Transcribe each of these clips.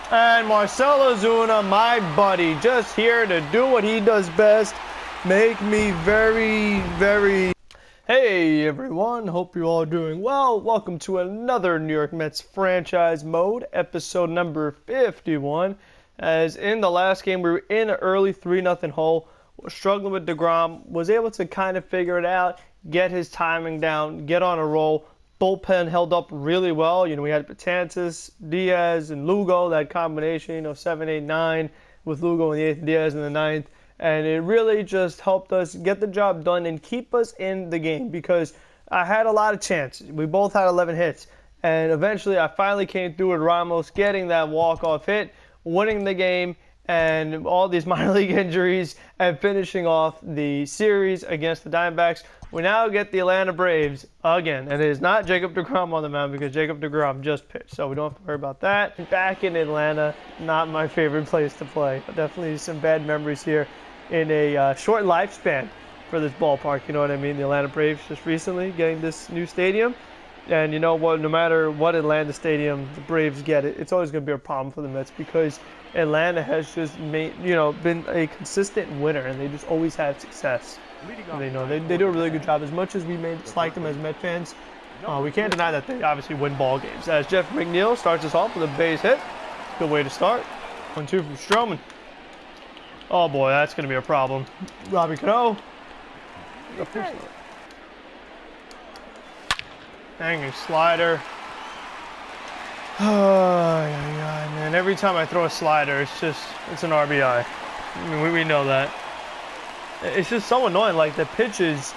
And Marcell Ozuna, my buddy, just here to do what he does best, make me very, very... Hey everyone, hope you're all doing well. Welcome to another New York Mets franchise mode, episode number 51. As in the last game, we were in an early 3-0 hole, struggling with DeGrom, was able to kind of figure it out, get his timing down, get on a roll. Bullpen held up really well. You know, we had Betances, Diaz, and Lugo, that combination, 7, 8, 9, with Lugo in the 8th, Diaz in the 9th. And it really just helped us get the job done and keep us in the game because I had a lot of chances. We both had 11 hits. And eventually I finally came through with Ramos getting that walk-off hit, winning the game, and all these minor league injuries, and finishing off the series against the Diamondbacks. We now get the Atlanta Braves again, and it is not Jacob DeGrom on the mound because Jacob DeGrom just pitched, so we don't have to worry about that. Back in Atlanta, not my favorite place to play. Definitely some bad memories here in a short lifespan for this ballpark, you know what I mean? The Atlanta Braves just recently getting this new stadium, and you know what, no matter what Atlanta stadium the Braves get, it's always going to be a problem for the Mets because Atlanta has just been a consistent winner, and they just always have success. They do a really good job. As much as we may dislike them as Met fans, we can't deny that they obviously win ball games. As Jeff McNeil starts us off with a base hit. Good way to start. 1-2 from Stroman. Oh boy, that's going to be a problem. Robbie Cano. Hanging slider. Oh, yeah, man. Every time I throw a slider, it's an RBI. I mean, we know that. It's just so annoying. Like, the pitches,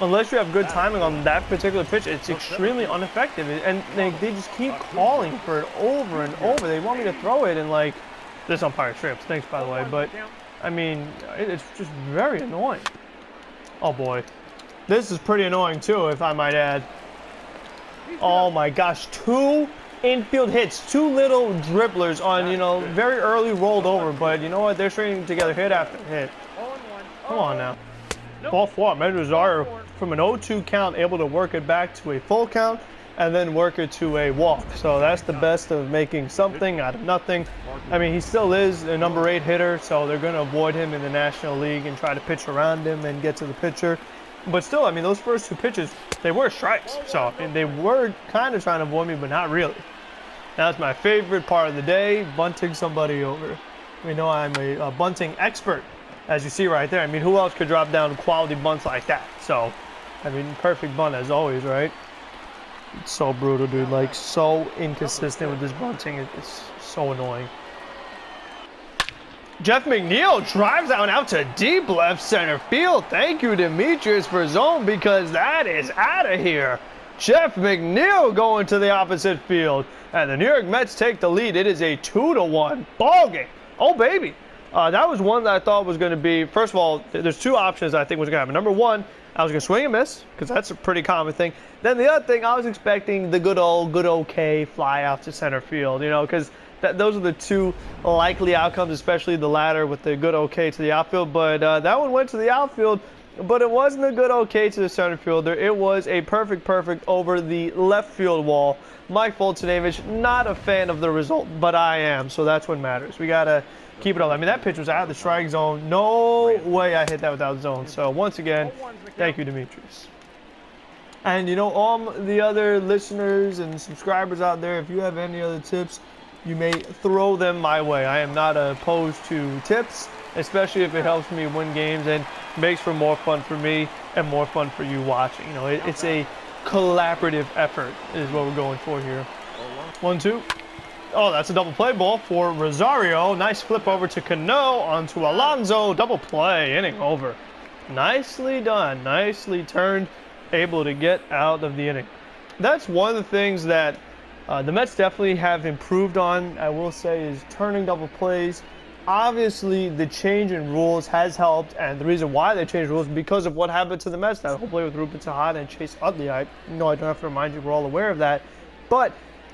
unless you have good timing on that particular pitch, it's extremely ineffective. And they just keep calling for it over and over. They want me to throw it, and like, this umpire strips. Thanks, by the way. But, I mean, it's just very annoying. Oh, boy. This is pretty annoying, too, if I might add. Oh, my gosh. 2 infield hits. 2 little dribblers on, very early rolled over. But you know what? They're stringing together hit after hit. Come on now. Ball 4. Rosario from an 0-2 count able to work it back to a full count and then work it to a walk. So that's the best of making something out of nothing. I mean, he still is a number 8 hitter, so they're going to avoid him in the National League and try to pitch around him and get to the pitcher. But still, I mean, those first 2 pitches, they were strikes. So I mean, they were kind of trying to avoid me, but not really. That's my favorite part of the day, bunting somebody over. We know I'm a bunting expert. As you see right there, I mean, who else could drop down quality bunts like that? So, I mean, perfect bunt as always, right? It's so brutal, dude. Like, so inconsistent with this bunting. It's so annoying. Jeff McNeil drives out to deep left center field. Thank you, Demetrius, for zone because that is out of here. Jeff McNeil going to the opposite field. And the New York Mets take the lead. It is a 2-1 ball game. Oh, baby. That was one that I thought was going to be, first of all, there's 2 options I think was going to happen. Number 1, I was going to swing and miss, because that's a pretty common thing. Then the other thing, I was expecting the good okay fly out to center field, because those are the 2 likely outcomes, especially the latter with the good okay to the outfield. But that one went to the outfield, but it wasn't a good okay to the center fielder. It was a perfect over the left field wall. Mike Foltynewicz, not a fan of the result, but I am, so that's what matters. We got to keep it up. I mean, that pitch was out of the strike zone. No way I hit that without zone. So, once again, thank you, Demetrius. And, all the other listeners and subscribers out there, if you have any other tips, you may throw them my way. I am not opposed to tips, especially if it helps me win games and makes for more fun for me and more fun for you watching. It's a collaborative effort is what we're going for here. 1-2. Oh, that's a double play ball for Rosario. Nice flip over to Cano onto Alonso. Double play, inning over. Nicely done. Nicely turned. Able to get out of the inning. That's one of the things that the Mets definitely have improved on, I will say, is turning double plays. Obviously, the change in rules has helped, and the reason why they changed rules is because of what happened to the Mets. That whole play with Ruben Tejada and Chase Utley. I don't have to remind you, we're all aware of that. But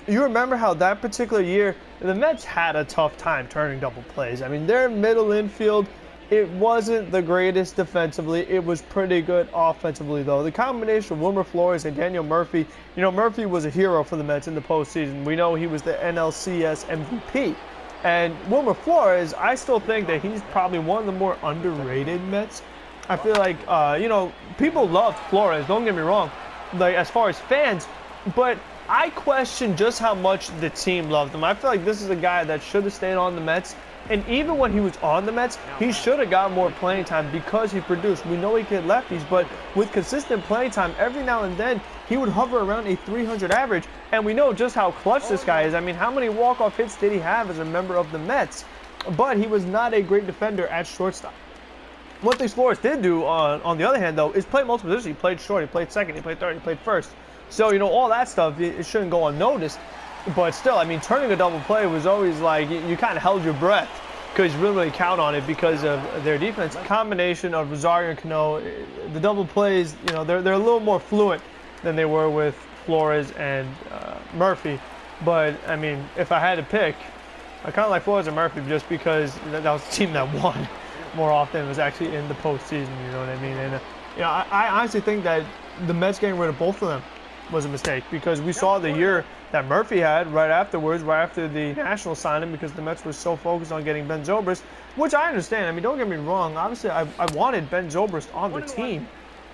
you remember how that particular year, the Mets had a tough time turning double plays. I mean, their middle infield, it wasn't the greatest defensively. It was pretty good offensively, though. The combination of Wilmer Flores and Daniel Murphy, Murphy was a hero for the Mets in the postseason. We know he was the NLCS MVP. And Wilmer Flores, I still think that he's probably one of the more underrated Mets. I feel like, you know, people love Flores, don't get me wrong, like as far as fans, but I question just how much the team loved him. I feel like this is a guy that should have stayed on the Mets. And even when he was on the Mets, he should have got more playing time because he produced. We know he could lefties, but with consistent playing time, every now and then, he would hover around a 300 average. And we know just how clutch this guy is. I mean, how many walk-off hits did he have as a member of the Mets? But he was not a great defender at shortstop. One thing Flores did do, on the other hand, though, is play multiple positions. He played short, he played second, he played third, he played first. So, you know, all that stuff, it shouldn't go unnoticed. But still, I mean, turning a double play was always like, you kind of held your breath because you really count on it because of their defense. Combination of Rosario and Cano, the double plays, you know, they're a little more fluent than they were with Flores and Murphy. But, I mean, if I had to pick, I kind of like Flores and Murphy just because that was the team that won more often. Was actually in the postseason, you know what I mean? And, you know, I honestly think that the Mets getting rid of both of them was a mistake because we saw the year that Murphy had right afterwards, right after the Nationals signed him because the Mets were so focused on getting Ben Zobrist, which I understand. I mean, don't get me wrong. Obviously, I wanted Ben Zobrist on the team.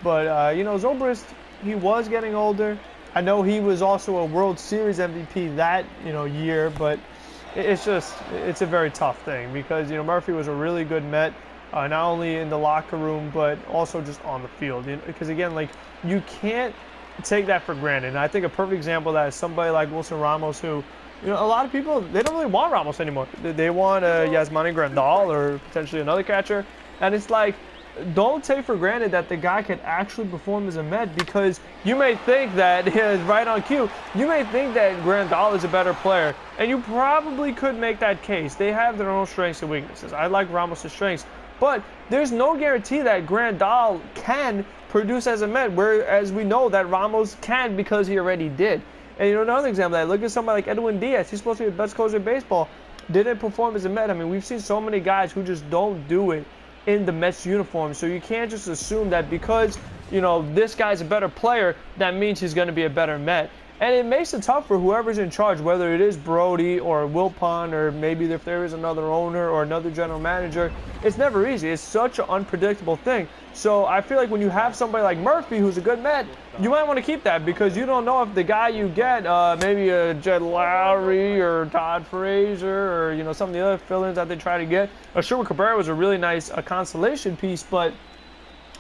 But, you know, Zobrist, he was getting older. I know he was also a World Series MVP that, you know, year, but it's just, it's a very tough thing because, you know, Murphy was a really good Met, not only in the locker room, but also just on the field. Because, again, like, you can't take that for granted. And I think a perfect example of that is somebody like Wilson Ramos, who, you know, a lot of people, they don't really want Ramos anymore. They want Yasmani Grandal or potentially another catcher. And it's like, don't take for granted that the guy can actually perform as a Met because you may think that, right on cue, you may think that Grandal is a better player. And you probably could make that case. They have their own strengths and weaknesses. I like Ramos' strengths. But there's no guarantee that Grandal can produce as a Met, whereas we know that Ramos can because he already did. And you know, another example of that, look at somebody like Edwin Diaz. He's supposed to be the best closer in baseball. Didn't perform as a Met. I mean, we've seen so many guys who just don't do it in the Mets uniform. So you can't just assume that because, you know, this guy's a better player, that means he's going to be a better Met. And it makes it tough for whoever's in charge, whether it is Brody or Wilpon or maybe if there is another owner or another general manager. It's never easy. It's such an unpredictable thing. So I feel like when you have somebody like Murphy, who's a good Met, you might want to keep that because you don't know if the guy you get, maybe a Jed Lowry or Todd Frazier or, you know, some of the other fill-ins that they try to get. Sherwood Cabrera was a really nice consolation piece, but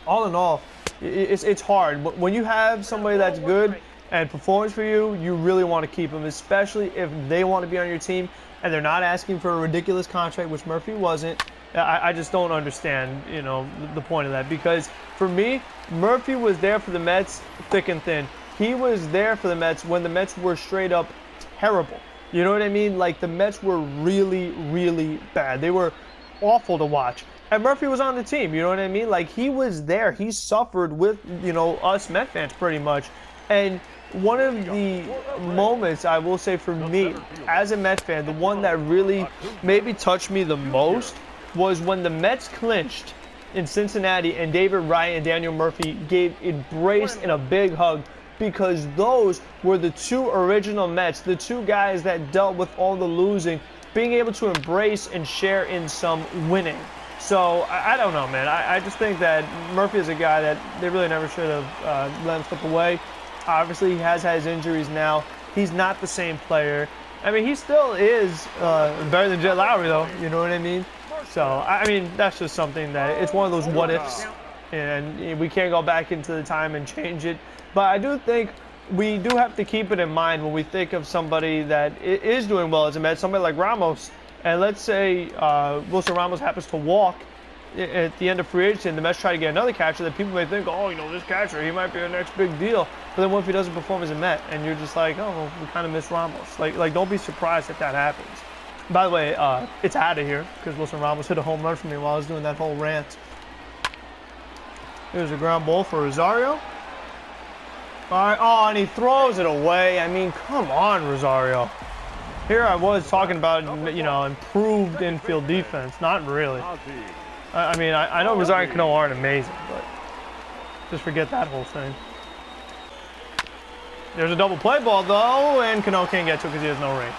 all in all, it's hard. But when you have somebody that's good and performs for you, you really want to keep them, especially if they want to be on your team and they're not asking for a ridiculous contract, which Murphy wasn't. I just don't understand, you know, the point of that because for me, Murphy was there for the Mets thick and thin. He was there for the Mets when the Mets were straight up terrible. You know what I mean? Like the Mets were really, really bad. They were awful to watch. And Murphy was on the team, you know what I mean? Like he was there. He suffered with, you know, us Met fans pretty much. And one of the moments, I will say for me, as a Met fan, the one that really maybe touched me the most was when the Mets clinched in Cincinnati and David Wright and Daniel Murphy embraced in a big hug because those were the two original Mets, the two guys that dealt with all the losing, being able to embrace and share in some winning. So, I don't know, man. I just think that Murphy is a guy that they really never should have let him slip away. Obviously, he has had his injuries now. He's not the same player. I mean, he still is better than Jed Lowry, though. You know what I mean? So, I mean, that's just something that it's one of those what-ifs, and we can't go back into the time and change it. But I do think we do have to keep it in mind when we think of somebody that is doing well as a Met, somebody like Ramos. And let's say Wilson Ramos happens to walk at the end of free agency and the Mets try to get another catcher that people may think, oh, you know, this catcher, he might be the next big deal. But then what if he doesn't perform as a Met? And you're just like, oh, well, we kind of miss Ramos. Like, don't be surprised if that happens. By the way, it's out of here because Wilson Ramos hit a home run for me while I was doing that whole rant. Here's a ground ball for Rosario. All right, oh, and he throws it away. I mean, come on, Rosario. Here I was talking about, you know, improved infield defense. Not really. I mean, I know Rosario and Cano aren't amazing, but just forget that whole thing. There's a double play ball, though, and Cano can't get to it because he has no range.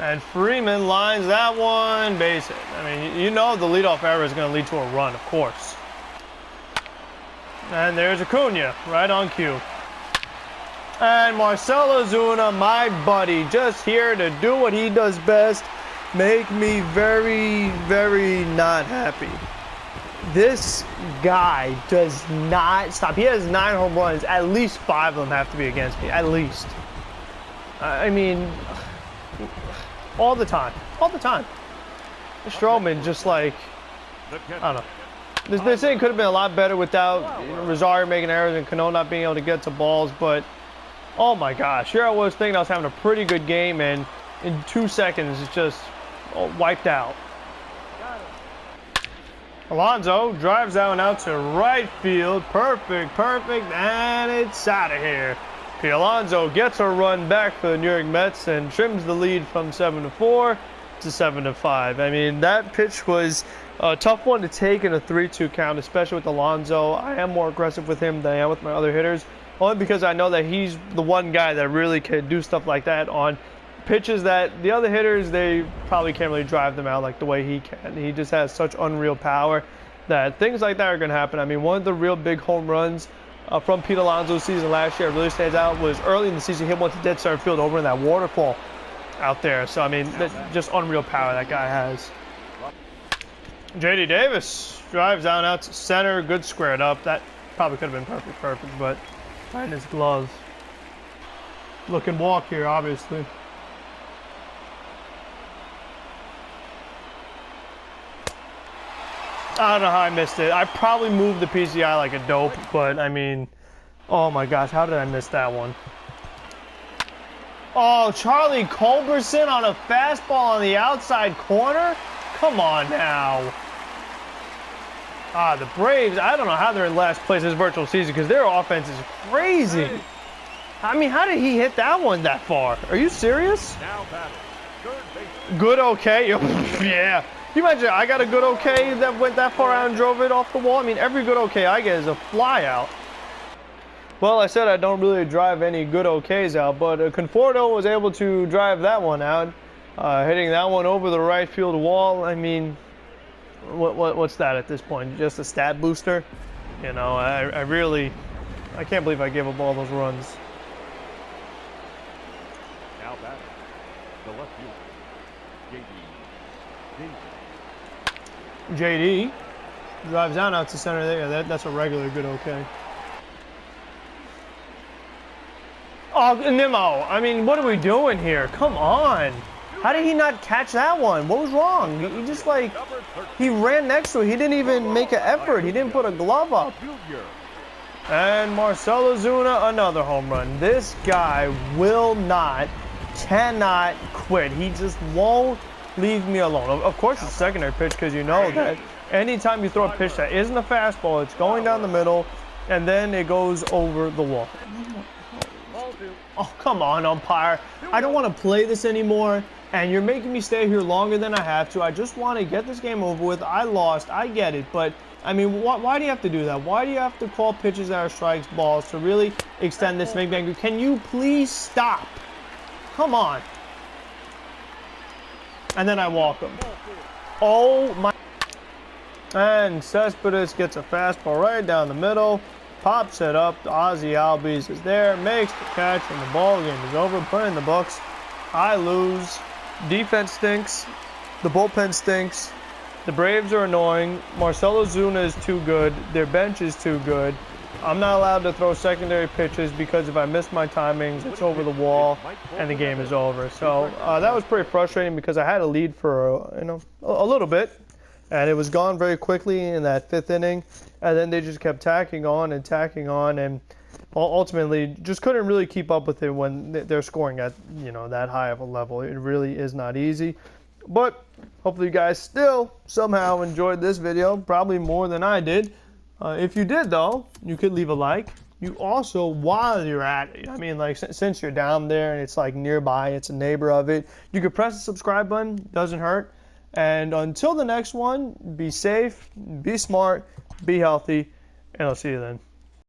And Freeman lines that one base hit. I mean, you know the leadoff error is going to lead to a run, of course. And there's Acuna, right on cue. And Marcell Ozuna, my buddy, just here to do what he does best, make me very, very not happy. This guy does not stop. He has 9 home runs. At least 5 of them have to be against me. At least. I mean, all the time. All the time. Stroman just like, I don't know. This thing could have been a lot better without Rosario making errors and Cano not being able to get to balls, but oh my gosh. Here I was thinking I was having a pretty good game, and in 2 seconds it's just wiped out. Alonso drives that one out to right field. Perfect, and it's out of here. P. Alonso gets a run back for the New York Mets and trims the lead from 7-4 to 7-5. I mean, that pitch was a tough one to take in a 3-2 count, especially with Alonso. I am more aggressive with him than I am with my other hitters, only because I know that he's the one guy that really can do stuff like that on pitches that the other hitters, they probably can't really drive them out like the way he can. He just has such unreal power that things like that are going to happen. I mean, one of the real big home runs from Pete Alonso's season last year really stands out was early in the season. He went to dead center field over in that waterfall out there. So, I mean, just unreal power that guy has. J.D. Davis drives down out to center. Good squared up. That probably could have been perfect, but right in his gloves. Looking walk here, obviously. I don't know how I missed it. I probably moved the PCI like a dope, but I mean, oh my gosh, how did I miss that one? Oh, Charlie Culberson on a fastball on the outside corner? Come on now. The Braves, I don't know how they're in last place this virtual season because their offense is crazy. I mean, how did he hit that one that far? Are you serious? Good okay. Yeah. You imagine I got a good okay that went that far out and drove it off the wall? I mean, every good okay I get is a fly out. Well, I said I don't really drive any good okays out, but Conforto was able to drive that one out, hitting that one over the right field wall. I mean, what's that at this point? Just a stat booster? You know, I can't believe I gave up all those runs. Now batting, the left fielder, JD drives down out to center there. That's a regular good okay. Oh, Nimmo. I mean, what are we doing here? Come on. How did he not catch that one? What was wrong? He just like, he ran next to it. He didn't even make an effort. He didn't put a glove up. And Marcell Ozuna, another home run. This guy cannot quit. He just won't leave me alone. Of course, it's a secondary pitch because you know that anytime you throw a pitch that isn't a fastball, it's going down the middle, and then it goes over the wall. Oh, come on, umpire. I don't want to play this anymore, and you're making me stay here longer than I have to. I just want to get this game over with. I lost. I get it, but I mean, why do you have to do that? Why do you have to call pitches that are strikes balls to really extend this make me angry? Can you please stop? Come on. And then I walk him. Oh my. And Cespedes gets a fastball right down the middle. Pops it up. Ozzy Albies is there. Makes the catch. And the ball game is over. Put in the books. I lose. Defense stinks. The bullpen stinks. The Braves are annoying. Marcell Ozuna is too good. Their bench is too good. I'm not allowed to throw secondary pitches because if I miss my timings, it's over the wall and the game is over. So that was pretty frustrating because I had a lead for a little bit, and it was gone very quickly in that 5th inning. And then they just kept tacking on, and ultimately just couldn't really keep up with it when they're scoring at that high of a level. It really is not easy. But hopefully you guys still somehow enjoyed this video, probably more than I did. If you did, though, you could leave a like. You also, while you're at it, I mean, like, since you're down there and it's like nearby, it's a neighbor of it, you could press the subscribe button. Doesn't hurt. And until the next one, be safe, be smart, be healthy, and I'll see you then.